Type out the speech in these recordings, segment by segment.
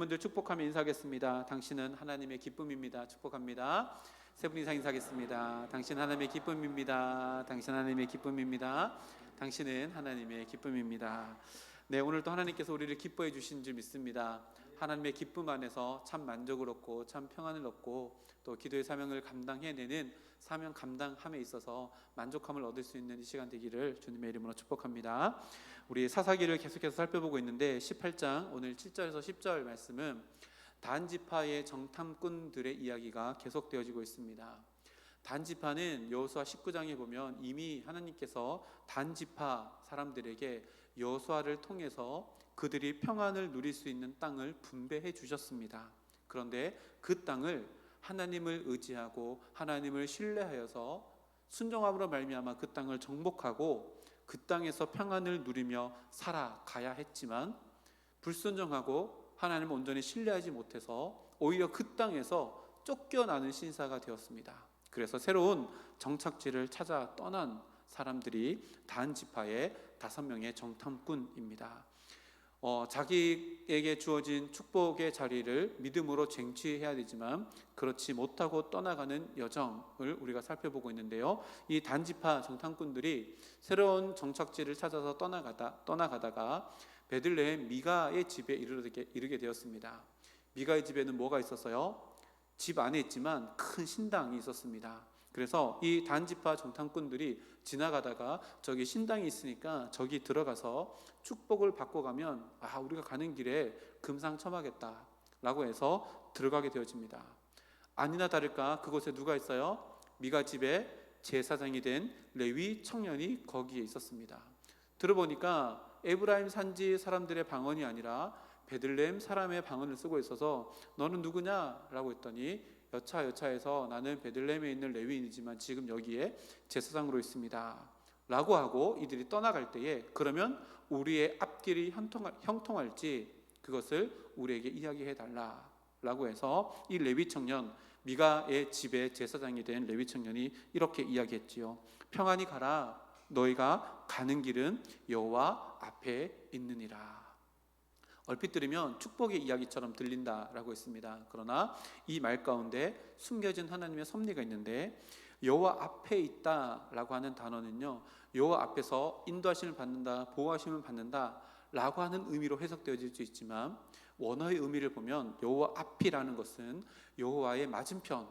분들 축복하며 인사하겠습니다. 당신은 하나님의 기쁨입니다. 축복합니다. 세 분 이상 인사하겠습니다. 당신 하나님의 기쁨입니다. 당신 하나님의 기쁨입니다. 당신은 하나님의 기쁨입니다. 네, 오늘도 하나님께서 우리를 기뻐해 주신 줄 믿습니다. 하나님의 기쁨 안에서 참 만족을 얻고 참 평안을 얻고 또 기도의 사명을 감당해내는 사명 감당함에 있어서 만족함을 얻을 수 있는 이 시간 되기를 주님의 이름으로 축복합니다. 우리 사사기를 계속해서 살펴보고 있는데 18장 오늘 7절에서 10절 말씀은 단지파의 정탐꾼들의 이야기가 계속되어지고 있습니다. 단지파는 여호수아 19장에 보면 이미 하나님께서 단지파 사람들에게 여호수아를 통해서 그들이 평안을 누릴 수 있는 땅을 분배해 주셨습니다. 그런데 그 땅을 하나님을 의지하고 하나님을 신뢰하여서 순종함으로 말미암아 그 땅을 정복하고 그 땅에서 평안을 누리며 살아가야 했지만 불순종하고 하나님을 온전히 신뢰하지 못해서 오히려 그 땅에서 쫓겨나는 신사가 되었습니다. 그래서 새로운 정착지를 찾아 떠난 사람들이 단 지파의 5명의 정탐꾼입니다. 자기에게 주어진 축복의 자리를 믿음으로 쟁취해야 되지만 그렇지 못하고 떠나가는 여정을 우리가 살펴보고 있는데요. 이 단지파 정탐꾼들이 새로운 정착지를 찾아서 떠나가다가 베들레헴 미가의 집에 이르게 되었습니다. 미가의 집에는 뭐가 있었어요? 집 안에 있지만 큰 신당이 있었습니다. 그래서 이 단지파 정탐꾼들이 지나가다가 저기 신당이 있으니까 저기 들어가서 축복을 받고 가면 우리가 가는 길에 금상첨화겠다 라고 해서 들어가게 되어집니다. 아니나 다를까 그곳에 누가 있어요? 미가 집에 제사장이 된 레위 청년이 거기에 있었습니다. 들어보니까 에브라임 산지 사람들의 방언이 아니라 베들레헴 사람의 방언을 쓰고 있어서 너는 누구냐? 라고 했더니 여차여차해서 나는 베들레헴에 있는 레위인이지만 지금 여기에 제사장으로 있습니다 라고 하고 이들이 떠나갈 때에 그러면 우리의 앞길이 형통할지 그것을 우리에게 이야기해 달라 라고 해서 이 레위 청년, 미가의 집에 제사장이 된 레위 청년이 이렇게 이야기했지요. 평안히 가라. 너희가 가는 길은 여호와 앞에 있느니라. 얼핏 들으면 축복의 이야기처럼 들린다라고 했습니다. 그러나 이 말 가운데 숨겨진 하나님의 섭리가 있는데 여호와 앞에 있다라고 하는 단어는요, 여호와 앞에서 인도하심을 받는다, 보호하심을 받는다 라고 하는 의미로 해석되어질 수 있지만 원어의 의미를 보면 여호와 앞이라는 것은 여호와의 맞은편,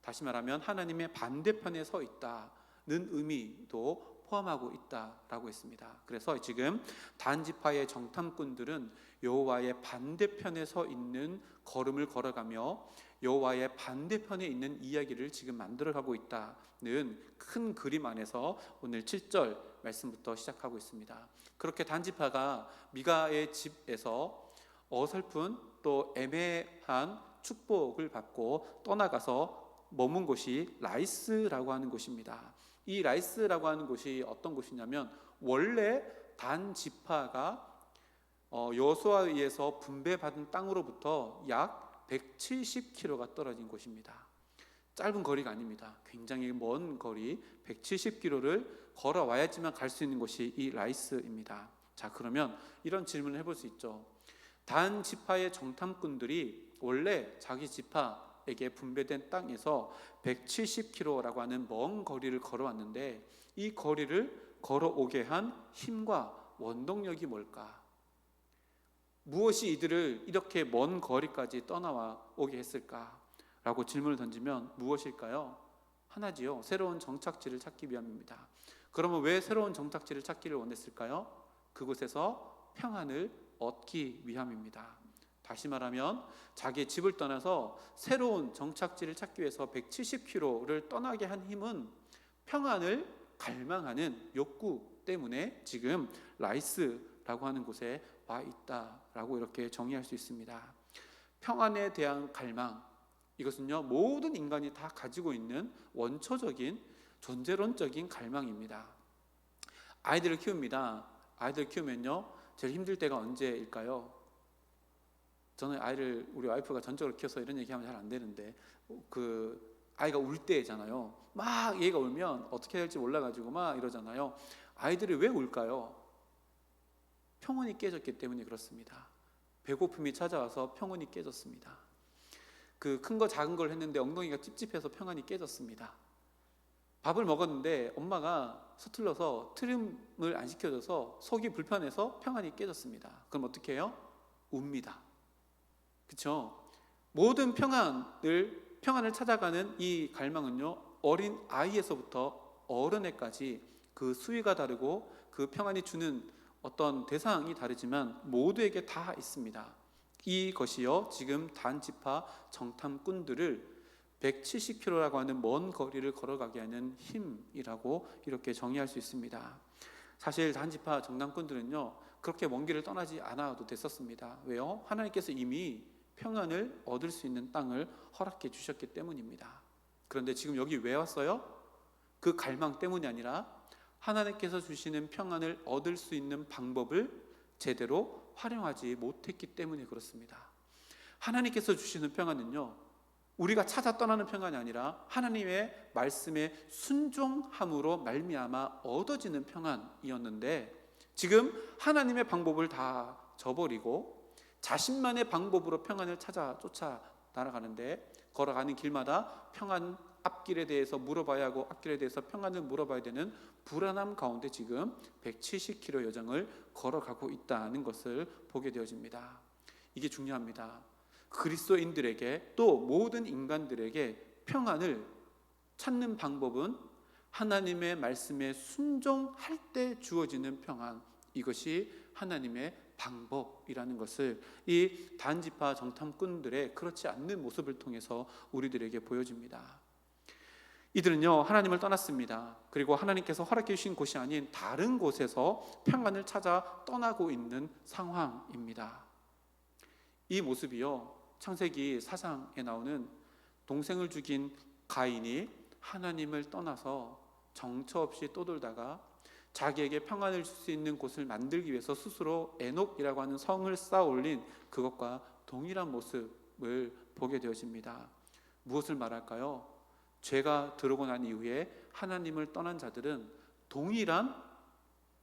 다시 말하면 하나님의 반대편에 서 있다는 의미도 포함하고 있다라고 했습니다. 그래서 지금 단지파의 정탐꾼들은 여호와의 반대편에 서 있는 걸음을 걸어가며 여호와의 반대편에 있는 이야기를 지금 만들어가고 있다는 큰 그림 안에서 오늘 7절 말씀부터 시작하고 있습니다. 그렇게 단지파가 미가의 집에서 어설픈 또 애매한 축복을 받고 떠나가서 머문 곳이 라이스라고 하는 곳입니다. 이 라이스라고 하는 곳이 어떤 곳이냐면 원래 단 지파가 여호수아에 의해서 분배받은 땅으로부터 약 170km가 떨어진 곳입니다. 짧은 거리가 아닙니다. 굉장히 먼 거리 170km를 걸어와야지만 갈 수 있는 곳이 이 라이스입니다. 자, 그러면 이런 질문을 해볼 수 있죠. 단 지파의 정탐꾼들이 원래 자기 지파에게 분배된 땅에서 170km라고 하는 먼 거리를 걸어왔는데 이 거리를 걸어오게 한 힘과 원동력이 뭘까? 무엇이 이들을 이렇게 먼 거리까지 떠나와 오게 했을까? 라고 질문을 던지면 무엇일까요? 하나지요. 새로운 정착지를 찾기 위함입니다. 그러면 왜 새로운 정착지를 찾기를 원했을까요? 그곳에서 평안을 얻기 위함입니다. 다시 말하면 자기의 집을 떠나서 새로운 정착지를 찾기 위해서 170km를 떠나게 한 힘은 평안을 갈망하는 욕구 때문에 지금 라이스라고 하는 곳에 와 있다라고 이렇게 정의할 수 있습니다. 평안에 대한 갈망, 이것은요 모든 인간이 다 가지고 있는 원초적인 존재론적인 갈망입니다. 아이들을 키웁니다. 아이들 키우면요 제일 힘들 때가 언제일까요? 저는 아이를 우리 와이프가 전적으로 키워서 이런 얘기하면 잘 안 되는데 아이가 울 때잖아요. 막 얘가 울면 어떻게 해야 될지 몰라가지고 막 이러잖아요. 아이들이 왜 울까요? 평온이 깨졌기 때문에 그렇습니다. 배고픔이 찾아와서 평온이 깨졌습니다. 그 큰 거 작은 걸 했는데 엉덩이가 찝찝해서 평안이 깨졌습니다. 밥을 먹었는데 엄마가 서툴러서 트림을 안 시켜줘서 속이 불편해서 평안이 깨졌습니다. 그럼 어떻게 해요? 웁니다. 그렇죠? 모든 평안을 찾아가는 이 갈망은요, 어린 아이에서부터 어른에까지 그 수위가 다르고 그 평안이 주는 어떤 대상이 다르지만 모두에게 다 있습니다. 이것이요, 지금 단지파 정탐꾼들을 170km라고 하는 먼 거리를 걸어가게 하는 힘이라고 이렇게 정의할 수 있습니다. 사실 단지파 정탐꾼들은요, 그렇게 먼 길을 떠나지 않아도 됐었습니다. 왜요? 하나님께서 이미 평안을 얻을 수 있는 땅을 허락해 주셨기 때문입니다. 그런데 지금 여기 왜 왔어요? 그 갈망 때문이 아니라 하나님께서 주시는 평안을 얻을 수 있는 방법을 제대로 활용하지 못했기 때문에 그렇습니다. 하나님께서 주시는 평안은요, 우리가 찾아 떠나는 평안이 아니라 하나님의 말씀에 순종함으로 말미암아 얻어지는 평안이었는데, 지금 하나님의 방법을 다 저버리고 자신만의 방법으로 평안을 찾아 쫓아 날아가는데, 걸어가는 길마다 평안 앞길에 대해서 물어봐야 하고 앞길에 대해서 평안을 물어봐야 되는 불안함 가운데 지금 170km 여정을 걸어가고 있다는 것을 보게 되어집니다. 이게 중요합니다. 그리스도인들에게, 또 모든 인간들에게 평안을 찾는 방법은 하나님의 말씀에 순종할 때 주어지는 평안, 이것이 하나님의 방법이라는 것을 이 단지파 정탐꾼들의 그렇지 않는 모습을 통해서 우리들에게 보여줍니다. 이들은요, 하나님을 떠났습니다. 그리고 하나님께서 허락해 주신 곳이 아닌 다른 곳에서 평안을 찾아 떠나고 있는 상황입니다. 이 모습이요, 창세기 4장에 나오는 동생을 죽인 가인이 하나님을 떠나서 정처 없이 떠돌다가 자기에게 평안을 줄 수 있는 곳을 만들기 위해서 스스로 에녹이라고 하는 성을 쌓아 올린 그것과 동일한 모습을 보게 되어집니다. 무엇을 말할까요? 죄가 들어오고 난 이후에 하나님을 떠난 자들은 동일한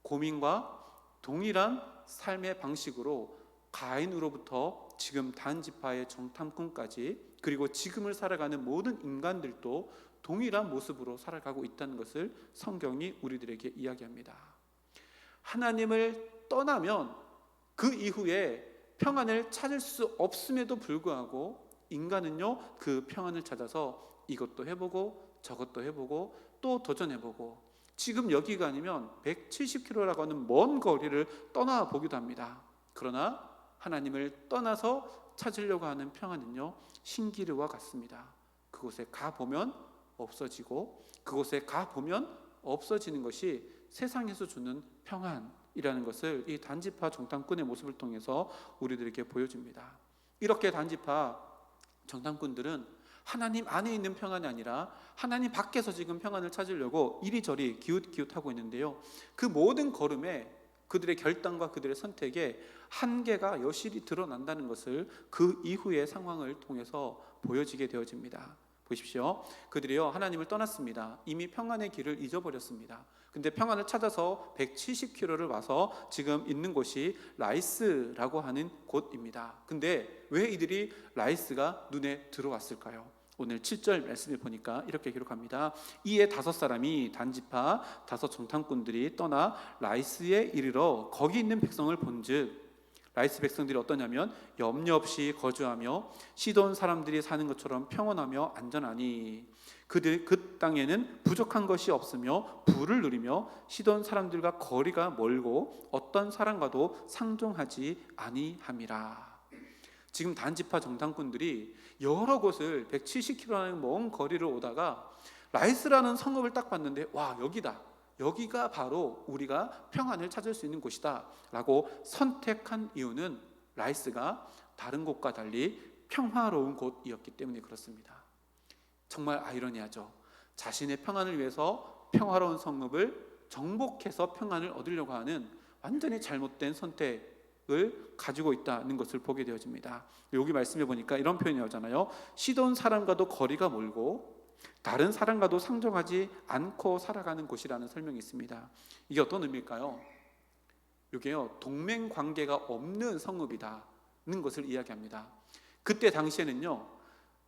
고민과 동일한 삶의 방식으로 가인으로부터 지금 단지파의 정탐꾼까지, 그리고 지금을 살아가는 모든 인간들도 동일한 모습으로 살아가고 있다는 것을 성경이 우리들에게 이야기합니다. 하나님을 떠나면 그 이후에 평안을 찾을 수 없음에도 불구하고 인간은요, 그 평안을 찾아서 이것도 해보고 저것도 해보고 또 도전해보고, 지금 여기가 아니면 170km라고 하는 먼 거리를 떠나보기도 합니다. 그러나 하나님을 떠나서 찾으려고 하는 평안은요, 신기루와 같습니다. 그곳에 가보면 없어지고 그곳에 가보면 없어지는 것이 세상에서 주는 평안이라는 것을 이 단지파 정탐꾼의 모습을 통해서 우리들에게 보여줍니다. 이렇게 단지파 정탐꾼들은 하나님 안에 있는 평안이 아니라 하나님 밖에서 지금 평안을 찾으려고 이리저리 기웃기웃하고 있는데요, 그 모든 걸음에 그들의 결단과 그들의 선택에 한계가 여실히 드러난다는 것을 그 이후의 상황을 통해서 보여지게 되어집니다. 보십시오. 그들이요, 하나님을 떠났습니다. 이미 평안의 길을 잊어버렸습니다. 근데 평안을 찾아서 170km를 와서 지금 있는 곳이 라이스라고 하는 곳입니다. 근데 왜 이들이 라이스가 눈에 들어왔을까요? 오늘 7절 말씀을 보니까 이렇게 기록합니다. 이에 5사람이 단지파 5 정탐꾼들이 떠나 라이스에 이르러 거기 있는 백성을 본즉, 라이스 백성들이 어떠냐면 염려 없이 거주하며 시돈 사람들이 사는 것처럼 평온하며 안전하니 그들 그 땅에는 부족한 것이 없으며 부를 누리며 시돈 사람들과 거리가 멀고 어떤 사람과도 상종하지 아니함이라. 지금 단지파 정탐꾼들이 여러 곳을 170km라는 먼 거리를 오다가 라이스라는 성읍을 딱 봤는데, 와, 여기다, 여기가 바로 우리가 평안을 찾을 수 있는 곳이다 라고 선택한 이유는 라이스가 다른 곳과 달리 평화로운 곳이었기 때문에 그렇습니다. 정말 아이러니하죠. 자신의 평안을 위해서 평화로운 성읍을 정복해서 평안을 얻으려고 하는 완전히 잘못된 선택을 가지고 있다는 것을 보게 되어집니다. 여기 말씀해 보니까 이런 표현이 나오잖아요. 시돈 사람과도 거리가 멀고 다른 사람과도 상종하지 않고 살아가는 곳이라는 설명이 있습니다. 이게 어떤 의미일까요? 이게요, 동맹 관계가 없는 성읍이다, 것을 이야기합니다. 그때 당시에는요,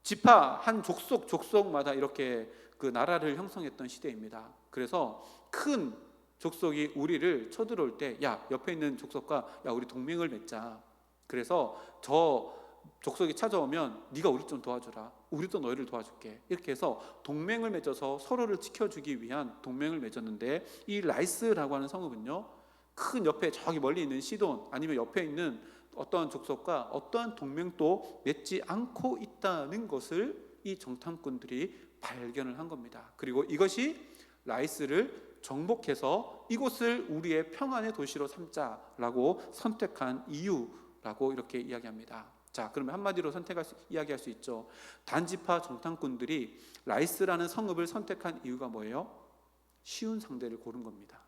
지파 한 족속마다 이렇게 그 나라를 형성했던 시대입니다. 그래서 큰 족속이 우리를 쳐들어올 때, 야, 옆에 있는 족속과 야, 우리 동맹을 맺자. 그래서 저 족속이 찾아오면 네가 우리 좀 도와주라, 우리도 너희를 도와줄게. 이렇게 해서 동맹을 맺어서 서로를 지켜주기 위한 동맹을 맺었는데, 이 라이스라고 하는 성읍은요, 큰 옆에 저기 멀리 있는 시돈 아니면 옆에 있는 어떠한 족속과 어떠한 동맹도 맺지 않고 있다는 것을 이 정탐꾼들이 발견을 한 겁니다. 그리고 이것이 라이스를 정복해서 이곳을 우리의 평안의 도시로 삼자라고 선택한 이유라고 이렇게 이야기합니다. 자, 그러면 한마디로 이야기할 수 있죠. 단지파 정탐꾼들이 라이스라는 성읍을 선택한 이유가 뭐예요? 쉬운 상대를 고른 겁니다.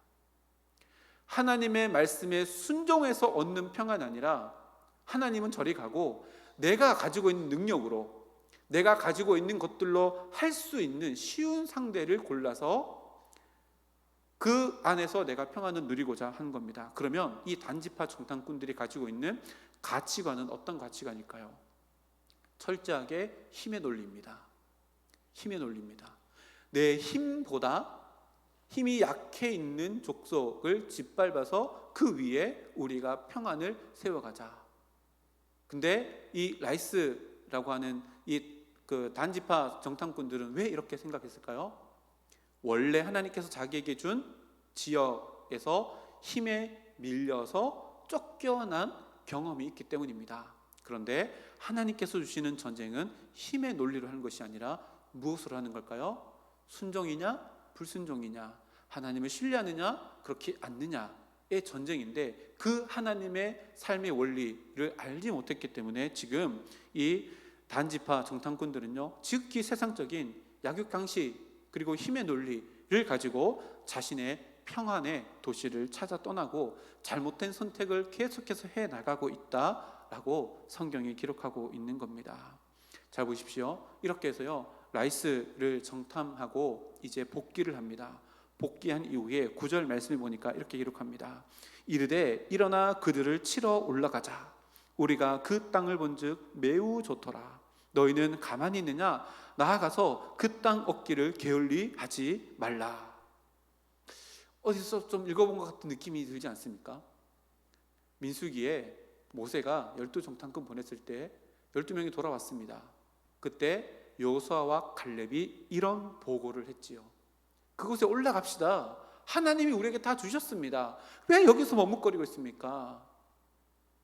하나님의 말씀에 순종해서 얻는 평안이 아니라, 하나님은 저리 가고 내가 가지고 있는 능력으로, 내가 가지고 있는 것들로 할 수 있는 쉬운 상대를 골라서 그 안에서 내가 평안을 누리고자 하는 겁니다. 그러면 이 단지파 정탐꾼들이 가지고 있는 가치관은 어떤 가치관일까요? 철저하게 힘의 논리입니다. 힘의 논리입니다. 내 힘보다 힘이 약해 있는 족속을 짓밟아서 그 위에 우리가 평안을 세워가자. 근데 이 라이스라고 하는 그 단지파 정탐꾼들은 왜 이렇게 생각했을까요? 원래 하나님께서 자기에게 준 지역에서 힘에 밀려서 쫓겨난 경험이 있기 때문입니다. 그런데 하나님께서 주시는 전쟁은 힘의 논리로 하는 것이 아니라 무엇으로 하는 걸까요? 순종이냐 불순종이냐, 하나님을 신뢰하느냐 그렇게 않느냐의 전쟁인데, 그 하나님의 삶의 원리를 알지 못했기 때문에 지금 이 단지파 정탐꾼들은요, 지극히 세상적인 약육강식 그리고 힘의 논리를 가지고 자신의 평안의 도시를 찾아 떠나고 잘못된 선택을 계속해서 해나가고 있다라고 성경이 기록하고 있는 겁니다. 잘 보십시오. 이렇게 해서요, 라이스를 정탐하고 이제 복귀를 합니다. 복귀한 이후에 9절 말씀을 보니까 이렇게 기록합니다. 이르되 일어나 그들을 치러 올라가자. 우리가 그 땅을 본즉 매우 좋더라. 너희는 가만히 있느냐? 나아가서 그 땅 얻기를 게을리 하지 말라. 어디서 좀 읽어본 것 같은 느낌이 들지 않습니까? 민수기에 모세가 12정탐꾼 보냈을 때 12명이 돌아왔습니다. 그때 여호수아와 갈렙이 이런 보고를 했지요. 그곳에 올라갑시다. 하나님이 우리에게 다 주셨습니다. 왜 여기서 머뭇거리고 있습니까?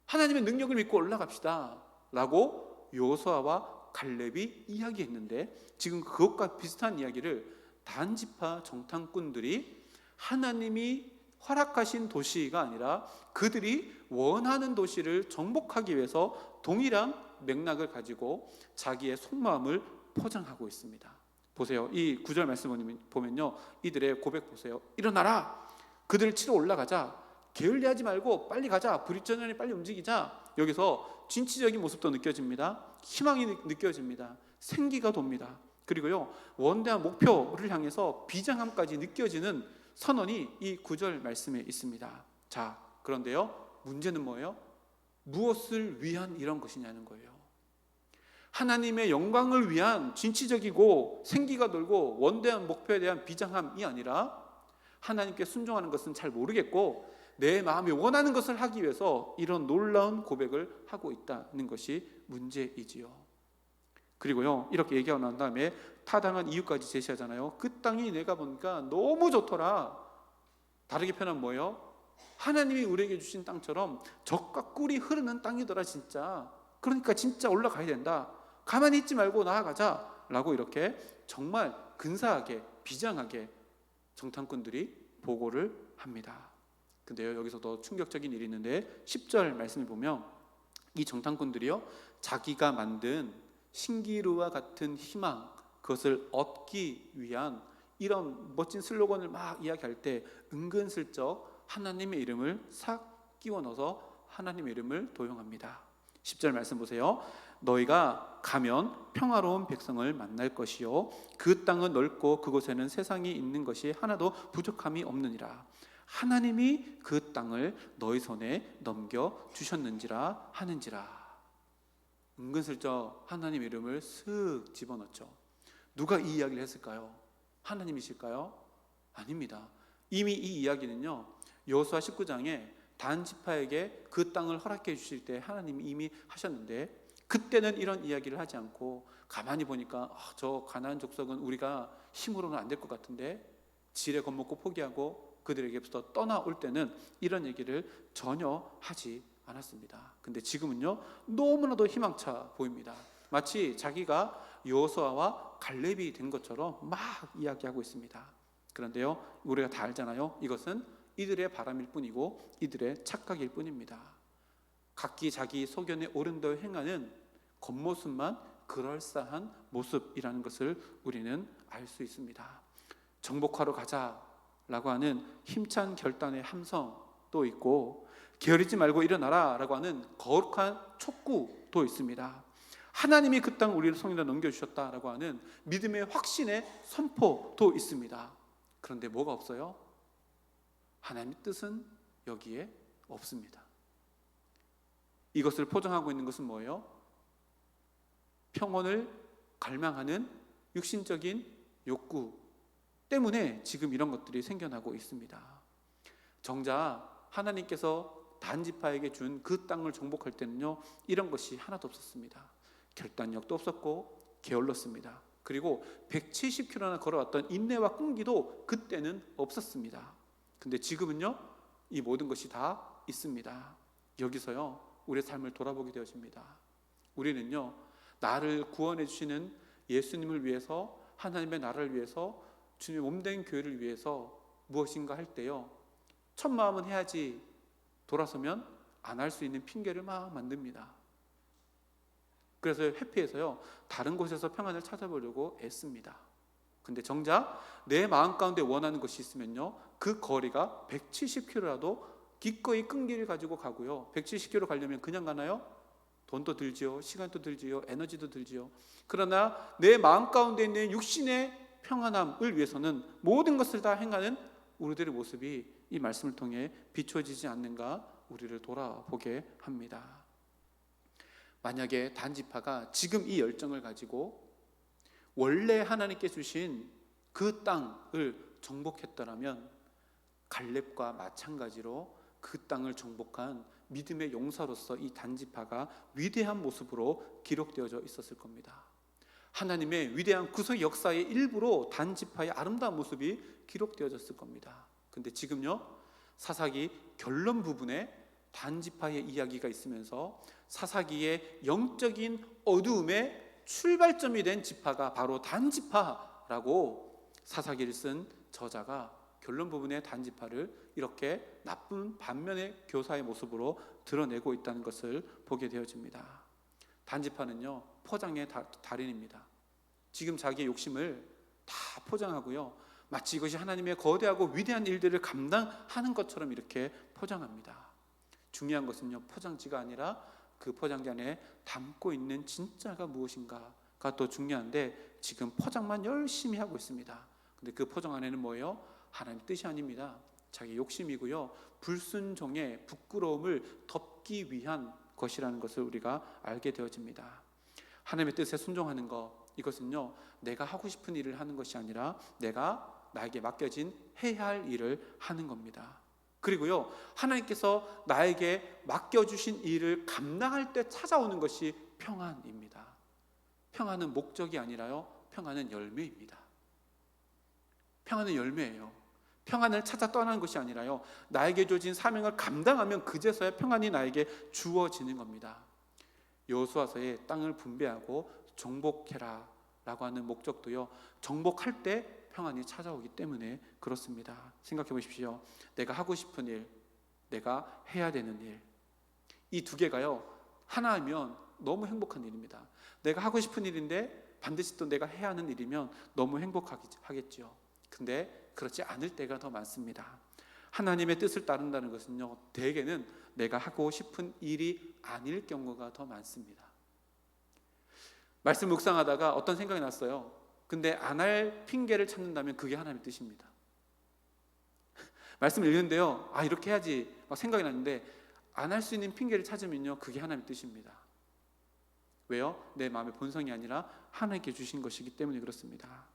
하나님의 능력을 믿고 올라갑시다 라고 여호수아와 갈렙이 이야기했는데, 지금 그것과 비슷한 이야기를 단지파 정탐꾼들이 하나님이 허락하신 도시가 아니라 그들이 원하는 도시를 정복하기 위해서 동일한 맥락을 가지고 자기의 속마음을 포장하고 있습니다. 보세요. 이 9절 말씀 보면요, 이들의 고백 보세요. 일어나라. 그들을 치러 올라가자. 게을리하지 말고 빨리 가자. 불입전전에 빨리 움직이자. 여기서 진취적인 모습도 느껴집니다. 희망이 느껴집니다. 생기가 돕니다. 그리고요, 원대한 목표를 향해서 비장함까지 느껴지는 선언이 이 9절 말씀에 있습니다. 자, 그런데요, 문제는 뭐예요? 무엇을 위한 이런 것이냐는 거예요. 하나님의 영광을 위한 진취적이고 생기가 돌고 원대한 목표에 대한 비장함이 아니라, 하나님께 순종하는 것은 잘 모르겠고 내 마음이 원하는 것을 하기 위해서 이런 놀라운 고백을 하고 있다는 것이 문제이지요. 그리고요, 이렇게 얘기하고 난 다음에 타당한 이유까지 제시하잖아요. 그 땅이 내가 보니까 너무 좋더라. 다르게 표현하면 뭐예요? 하나님이 우리에게 주신 땅처럼 젖과 꿀이 흐르는 땅이더라 진짜. 그러니까 진짜 올라가야 된다. 가만히 있지 말고 나아가자 라고 이렇게 정말 근사하게 비장하게 정탐꾼들이 보고를 합니다. 근데요, 여기서 더 충격적인 일이 있는데 10절 말씀을 보면 이 정탐꾼들이요, 자기가 만든 신기루와 같은 희망, 그것을 얻기 위한 이런 멋진 슬로건을 막 이야기할 때 은근슬쩍 하나님의 이름을 싹 끼워 넣어서 하나님의 이름을 도용합니다. 10절 말씀 보세요. 너희가 가면 평화로운 백성을 만날 것이요 그 땅은 넓고 그곳에는 세상이 있는 것이 하나도 부족함이 없느니라. 하나님이 그 땅을 너희 손에 넘겨 주셨는지라 하는지라. 은근슬쩍 하나님 이름을 슥 집어넣죠. 누가 이 이야기를 했을까요? 하나님이실까요? 아닙니다. 이미 이 이야기는요, 여호수아 19장에 단 지파에게 그 땅을 허락해 주실 때 하나님이 이미 하셨는데, 그때는 이런 이야기를 하지 않고 가만히 보니까 저 가나안 족속은 우리가 힘으로는 안 될 것 같은데 지레 겁먹고 포기하고 그들에게부터 떠나올 때는 이런 얘기를 전혀 하지 않았습니다. 근데 지금은요, 너무나도 희망차 보입니다. 마치 자기가 여호수아와 갈렙이 된 것처럼 막 이야기하고 있습니다. 그런데요, 우리가 다 알잖아요. 이것은 이들의 바람일 뿐이고 이들의 착각일 뿐입니다. 각기 자기 소견에 옳은 대로 행하는 겉모습만 그럴싸한 모습이라는 것을 우리는 알 수 있습니다. 정복하러 가자라고 하는 힘찬 결단의 함성도 있고, 게으르지 말고 일어나라 라고 하는 거룩한 촉구도 있습니다. 하나님이 그 땅 우리를 손에다 넘겨주셨다라고 하는 믿음의 확신의 선포도 있습니다. 그런데 뭐가 없어요? 하나님의 뜻은 여기에 없습니다. 이것을 포장하고 있는 것은 뭐예요? 평온을 갈망하는 육신적인 욕구 때문에 지금 이런 것들이 생겨나고 있습니다. 정작 하나님께서 단지파에게 준 그 땅을 정복할 때는요, 이런 것이 하나도 없었습니다. 결단력도 없었고 게을렀습니다. 그리고 170km나 걸어왔던 인내와 끈기도 그때는 없었습니다. 근데 지금은요, 이 모든 것이 다 있습니다. 여기서요, 우리의 삶을 돌아보게 되어집니다. 우리는요, 나를 구원해 주시는 예수님을 위해서, 하나님의 나라를 위해서, 주님의 몸된 교회를 위해서 무엇인가 할 때요, 첫 마음은 해야지 돌아서면 안 할 수 있는 핑계를 막 만듭니다. 그래서 회피해서요, 다른 곳에서 평안을 찾아보려고 애씁니다. 근데 정작 내 마음 가운데 원하는 것이 있으면요, 그 거리가 170km라도 기꺼이 끈기를 가지고 가고요. 170km 가려면 그냥 가나요? 돈도 들지요, 시간도 들지요, 에너지도 들지요. 그러나 내 마음 가운데 있는 육신의 평안함을 위해서는 모든 것을 다 행하는 우리들의 모습이 이 말씀을 통해 비춰지지 않는가 우리를 돌아보게 합니다. 만약에 단지파가 지금 이 열정을 가지고 원래 하나님께 주신 그 땅을 정복했더라면 갈렙과 마찬가지로 그 땅을 정복한 믿음의 용사로서 이 단지파가 위대한 모습으로 기록되어져 있었을 겁니다. 하나님의 위대한 구속 역사의 일부로 단지파의 아름다운 모습이 기록되어졌을 겁니다. 근데 지금요, 사사기 결론 부분에 단지파의 이야기가 있으면서 사사기의 영적인 어두움의 출발점이 된 지파가 바로 단지파라고 사사기를 쓴 저자가 결론 부분의 단지파를 이렇게 나쁜 반면의 교사의 모습으로 드러내고 있다는 것을 보게 되어집니다. 단지파는요, 포장의 달인입니다. 지금 자기의 욕심을 다 포장하고요, 마치 이것이 하나님의 거대하고 위대한 일들을 감당하는 것처럼 이렇게 포장합니다. 중요한 것은요, 포장지가 아니라 그 포장지 안에 담고 있는 진짜가 무엇인가가 더 중요한데, 지금 포장만 열심히 하고 있습니다. 근데 그 포장 안에는 뭐예요? 하나님의 뜻이 아닙니다. 자기 욕심이고요, 불순종의 부끄러움을 덮기 위한 것이라는 것을 우리가 알게 되어집니다. 하나님의 뜻에 순종하는 것, 이것은요, 내가 하고 싶은 일을 하는 것이 아니라 나에게 맡겨진 해야 할 일을 하는 겁니다. 그리고요, 하나님께서 나에게 맡겨주신 일을 감당할 때 찾아오는 것이 평안입니다. 평안은 목적이 아니라요, 평안은 열매입니다. 평안은 열매예요. 평안을 찾아 떠나는 것이 아니라요, 나에게 주어진 사명을 감당하면 그제서야 평안이 나에게 주어지는 겁니다. 여호수아서의 땅을 분배하고 정복해라 라고 하는 목적도요, 정복할 때 평안이 찾아오기 때문에 그렇습니다. 생각해 보십시오. 내가 하고 싶은 일, 내가 해야 되는 일, 이 두 개가요, 하나면 너무 행복한 일입니다. 내가 하고 싶은 일인데 반드시 또 내가 해야 하는 일이면 너무 행복하겠죠. 근데 그렇지 않을 때가 더 많습니다. 하나님의 뜻을 따른다는 것은요, 대개는 내가 하고 싶은 일이 아닐 경우가 더 많습니다. 말씀 묵상하다가 어떤 생각이 났어요. 근데 안 할 핑계를 찾는다면 그게 하나님의 뜻입니다. 말씀을 읽는데요, 이렇게 해야지 막 생각이 났는데 안 할 수 있는 핑계를 찾으면요, 그게 하나님의 뜻입니다. 왜요? 내 마음의 본성이 아니라 하나님께 주신 것이기 때문에 그렇습니다.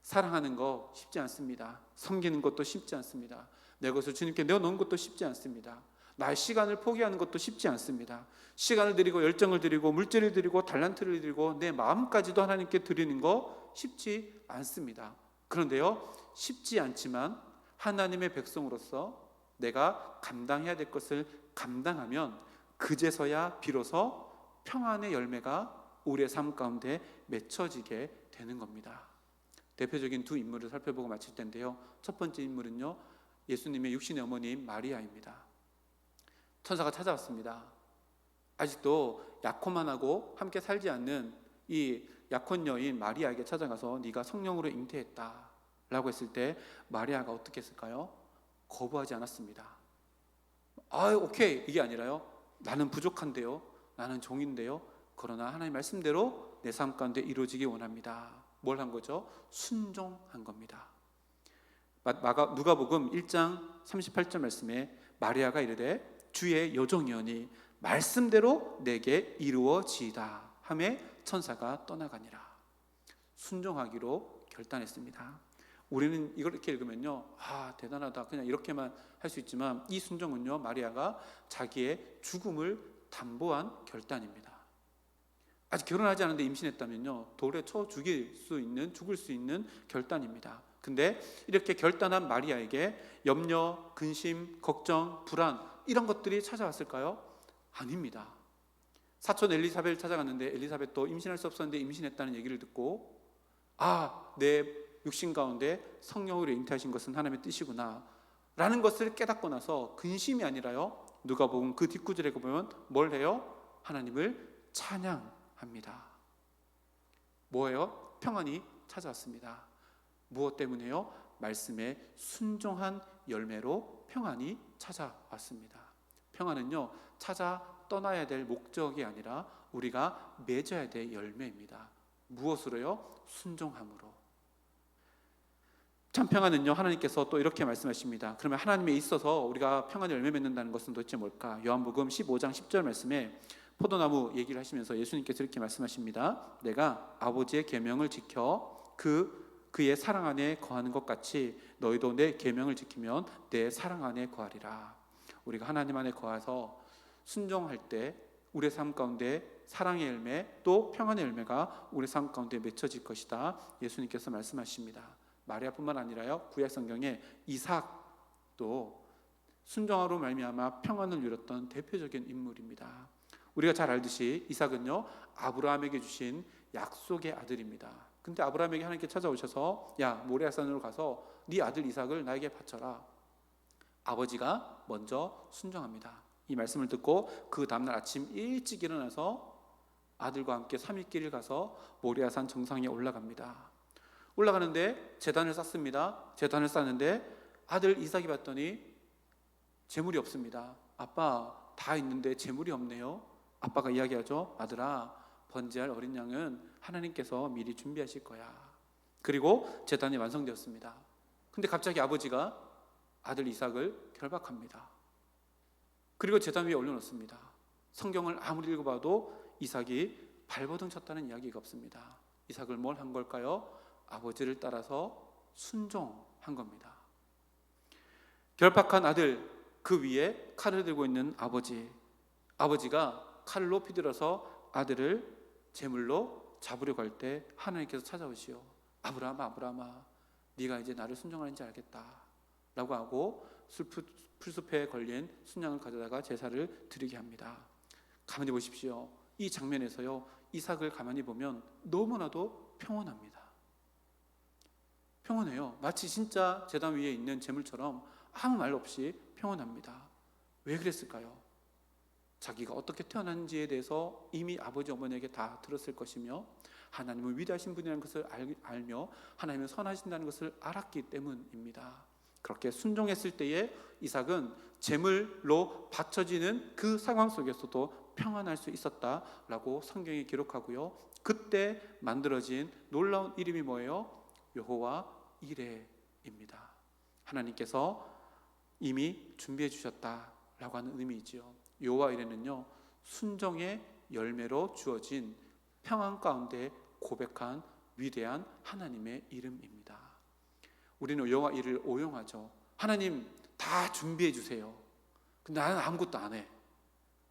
사랑하는 거 쉽지 않습니다. 섬기는 것도 쉽지 않습니다. 내 것을 주님께 내어놓은 것도 쉽지 않습니다. 나의 시간을 포기하는 것도 쉽지 않습니다. 시간을 드리고 열정을 드리고 물질을 드리고 달란트를 드리고 내 마음까지도 하나님께 드리는 거 쉽지 않습니다. 그런데요, 쉽지 않지만 하나님의 백성으로서 내가 감당해야 될 것을 감당하면 그제서야 비로소 평안의 열매가 우리의 삶 가운데 맺혀지게 되는 겁니다. 대표적인 두 인물을 살펴보고 마칠 텐데요, 첫 번째 인물은요, 예수님의 육신의 어머니인 마리아입니다. 천사가 찾아왔습니다. 아직도 약혼만하고 함께 살지 않는 이 약혼 여인 마리아에게 찾아가서 네가 성령으로 잉태했다 라고 했을 때 마리아가 어떻게 했을까요? 거부하지 않았습니다. 오케이, 이게 아니라요, 나는 부족한데요, 나는 종인데요, 그러나 하나님 말씀대로 내 삶 가운데 이루어지기 원합니다. 뭘 한 거죠? 순종한 겁니다. 누가복음 1장 38절 말씀에 마리아가 이르되 주의 여종이오니 말씀대로 내게 이루어지이다 하매 천사가 떠나가니라. 순종하기로 결단했습니다. 우리는 이걸 이렇게 읽으면요, 대단하다, 그냥 이렇게만 할 수 있지만 이 순종은요, 마리아가 자기의 죽음을 담보한 결단입니다. 아직 결혼하지 않았는데 임신했다면요, 돌에 쳐 죽을 수 있는 결단입니다. 근데 이렇게 결단한 마리아에게 염려, 근심, 걱정, 불안 이런 것들이 찾아왔을까요? 아닙니다. 사촌 엘리사벳을 찾아갔는데 엘리사벳도 임신할 수 없었는데 임신했다는 얘기를 듣고 내 육신 가운데 성령으로 잉태하신 것은 하나님의 뜻이구나 라는 것을 깨닫고 나서 근심이 아니라요, 누가복음 그 뒷구절에 보면 뭘 해요? 하나님을 찬양합니다. 뭐예요? 평안이 찾아왔습니다. 무엇 때문에요? 말씀에 순종한 열매로 평안이 찾아왔습니다. 평안은요, 찾아 떠나야 될 목적이 아니라 우리가 맺어야 될 열매입니다. 무엇으로요? 순종함으로. 참 평안은요, 하나님께서 또 이렇게 말씀하십니다. 그러면 하나님에 있어서 우리가 평안의 열매 맺는다는 것은 도대체 뭘까? 요한복음 15장 10절 말씀에 포도나무 얘기를 하시면서 예수님께서 이렇게 말씀하십니다. 내가 아버지의 계명을 지켜 그의 사랑 안에 거하는 것 같이 너희도 내 계명을 지키면 내 사랑 안에 거하리라. 우리가 하나님 안에 거해서 순종할 때 우리의 삶 가운데 사랑의 열매 또 평안의 열매가 우리 삶 가운데 맺혀질 것이다. 예수님께서 말씀하십니다. 마리아뿐만 아니라요, 구약 성경에 이삭도 순종으로 말미암아 평안을 누렸던 대표적인 인물입니다. 우리가 잘 알듯이 이삭은요, 아브라함에게 주신 약속의 아들입니다. 근데 아브라함에게 하나님께 찾아오셔서 야, 모리아산으로 가서 네 아들 이삭을 나에게 바쳐라. 아버지가 먼저 순종합니다. 이 말씀을 듣고 그 다음날 아침 일찍 일어나서 아들과 함께 3일길을 가서 모리아산 정상에 올라갑니다. 올라가는데 제단을 쌓습니다. 제단을 쌓는데 아들 이삭이 봤더니 재물이 없습니다. 아빠, 다 있는데 재물이 없네요. 아빠가 이야기하죠. 아들아, 번제할 어린 양은 하나님께서 미리 준비하실 거야. 그리고 제단이 완성되었습니다. 근데 갑자기 아버지가 아들 이삭을 결박합니다. 그리고 제단 위에 올려놓습니다. 성경을 아무리 읽어봐도 이삭이 발버둥 쳤다는 이야기가 없습니다. 이삭을 뭘 한 걸까요? 아버지를 따라서 순종한 겁니다. 결박한 아들, 그 위에 칼을 들고 있는 아버지가 칼을 높이 들어서 아들을 제물로 잡으려고 할 때 하나님께서 찾아오시오. 아브라함아, 네가 이제 나를 순종하는지 알겠다 라고 하고 풀숲에 걸린 순양을 가져다가 제사를 드리게 합니다. 가만히 보십시오. 이 장면에서요, 이삭을 가만히 보면 너무나도 평온합니다. 평온해요. 마치 진짜 제단 위에 있는 제물처럼 아무 말 없이 평온합니다. 왜 그랬을까요? 자기가 어떻게 태어났는지에 대해서 이미 아버지 어머니에게 다 들었을 것이며 하나님은 위대하신 분이라는 것을 알며 하나님은 선하신다는 것을 알았기 때문입니다. 그렇게 순종했을 때에 이삭은 제물로 바쳐지는 그 상황 속에서도 평안할 수 있었다라고 성경이 기록하고요. 그때 만들어진 놀라운 이름이 뭐예요? 여호와 이레입니다. 하나님께서 이미 준비해 주셨다라고 하는 의미이지요. 여호와 이레는요, 순종의 열매로 주어진 평안 가운데 고백한 위대한 하나님의 이름입니다. 우리는 여호와 이를 오용하죠. 하나님 다 준비해 주세요. 근데 나는 아무것도 안 해.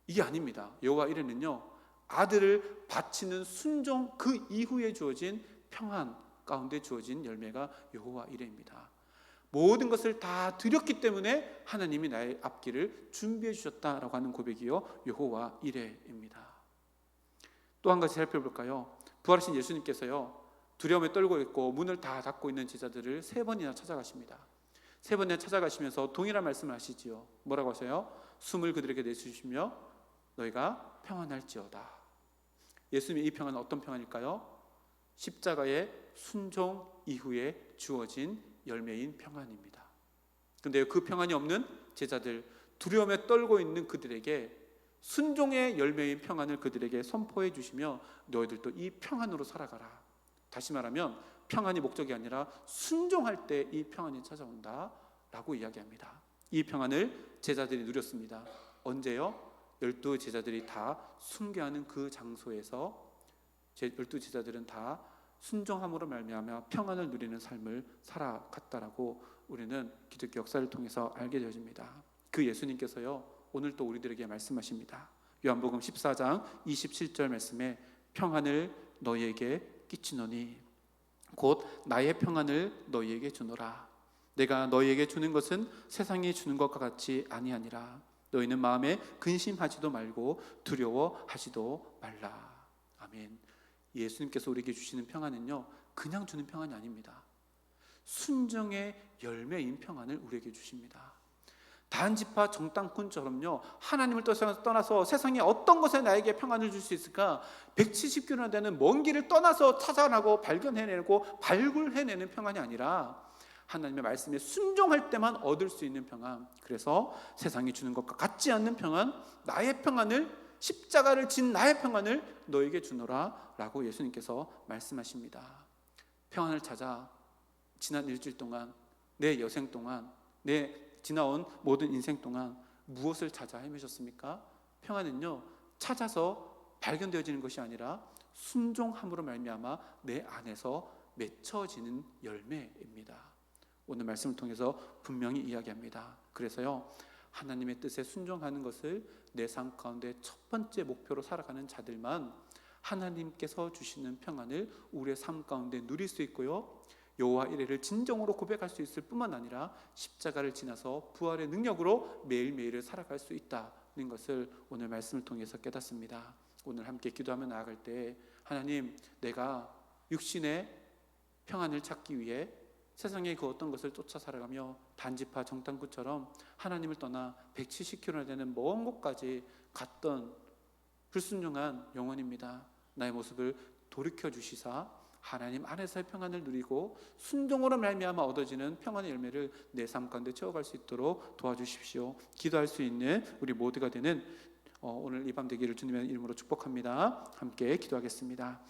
이게 아닙니다. 여호와 이레는요, 아들을 바치는 순종 그 이후에 주어진 평안 가운데 주어진 열매가 여호와 이레입니다. 모든 것을 다 드렸기 때문에 하나님이 나의 앞길을 준비해 주셨다라고 하는 고백이요, 여호와 이레입니다. 또 한 가지 살펴볼까요? 부활하신 예수님께서요, 두려움에 떨고 있고 문을 다 닫고 있는 제자들을 3번이나 찾아가십니다. 3번이나 찾아가시면서 동일한 말씀을 하시지요. 뭐라고 하세요? 숨을 그들에게 내쉬시며 너희가 평안할지어다. 예수님의 이 평안은 어떤 평안일까요? 십자가의 순종 이후에 주어진 열매인 평안입니다. 그런데 그 평안이 없는 제자들, 두려움에 떨고 있는 그들에게 순종의 열매인 평안을 그들에게 선포해 주시며 너희들도 이 평안으로 살아가라. 다시 말하면 평안이 목적이 아니라 순종할 때 이 평안이 찾아온다 라고 이야기합니다. 이 평안을 제자들이 누렸습니다. 언제요? 12 제자들이 다 순교하는 그 장소에서 12 제자들은 다 순종함으로 말미암아 평안을 누리는 삶을 살아갔다라고 우리는 기독교 역사를 통해서 알게 되어집니다. 그 예수님께서요, 오늘 또 우리들에게 말씀하십니다. 요한복음 14장 27절 말씀에 평안을 너희에게 끼치노니 곧 나의 평안을 너희에게 주노라. 내가 너희에게 주는 것은 세상이 주는 것과 같이 아니하니라. 너희는 마음에 근심하지도 말고 두려워하지도 말라. 아멘. 예수님께서 우리에게 주시는 평안은요, 그냥 주는 평안이 아닙니다. 순정의 열매인 평안을 우리에게 주십니다. 단지파 정탐꾼처럼요, 하나님을 떠나서 세상에 어떤 것에 나에게 평안을 줄 수 있을까 170km나 되는 먼 길을 떠나서 찾아나고 발견해내고 발굴해내는 평안이 아니라 하나님의 말씀에 순종할 때만 얻을 수 있는 평안. 그래서 세상이 주는 것과 같지 않는 평안, 나의 평안을, 십자가를 진 나의 평안을 너에게 주노라 라고 예수님께서 말씀하십니다. 평안을 찾아 지난 일주일 동안, 내 여생 동안, 내 지나온 모든 인생 동안 무엇을 찾아 헤매셨습니까? 평안은요, 찾아서 발견되어지는 것이 아니라 순종함으로 말미암아 내 안에서 맺혀지는 열매입니다. 오늘 말씀을 통해서 분명히 이야기합니다. 그래서요, 하나님의 뜻에 순종하는 것을 내 삶 가운데 첫 번째 목표로 살아가는 자들만 하나님께서 주시는 평안을 우리의 삶 가운데 누릴 수 있고요, 여호와 이레를 진정으로 고백할 수 있을 뿐만 아니라 십자가를 지나서 부활의 능력으로 매일매일을 살아갈 수 있다는 것을 오늘 말씀을 통해서 깨닫습니다. 오늘 함께 기도하며 나아갈 때 하나님, 내가 육신의 평안을 찾기 위해 세상의 그 어떤 것을 쫓아 살아가며 단지파 정탐꾼처럼 하나님을 떠나 170km나 되는 먼 곳까지 갔던 불순종한 영혼입니다. 나의 모습을 돌이켜 주시사 하나님 안에서의 평안을 누리고 순종으로 말미암아 얻어지는 평안의 열매를 내 삶 가운데 채워갈 수 있도록 도와주십시오. 기도할 수 있는 우리 모두가 되는 오늘 이 밤 되기를 주님의 이름으로 축복합니다. 함께 기도하겠습니다.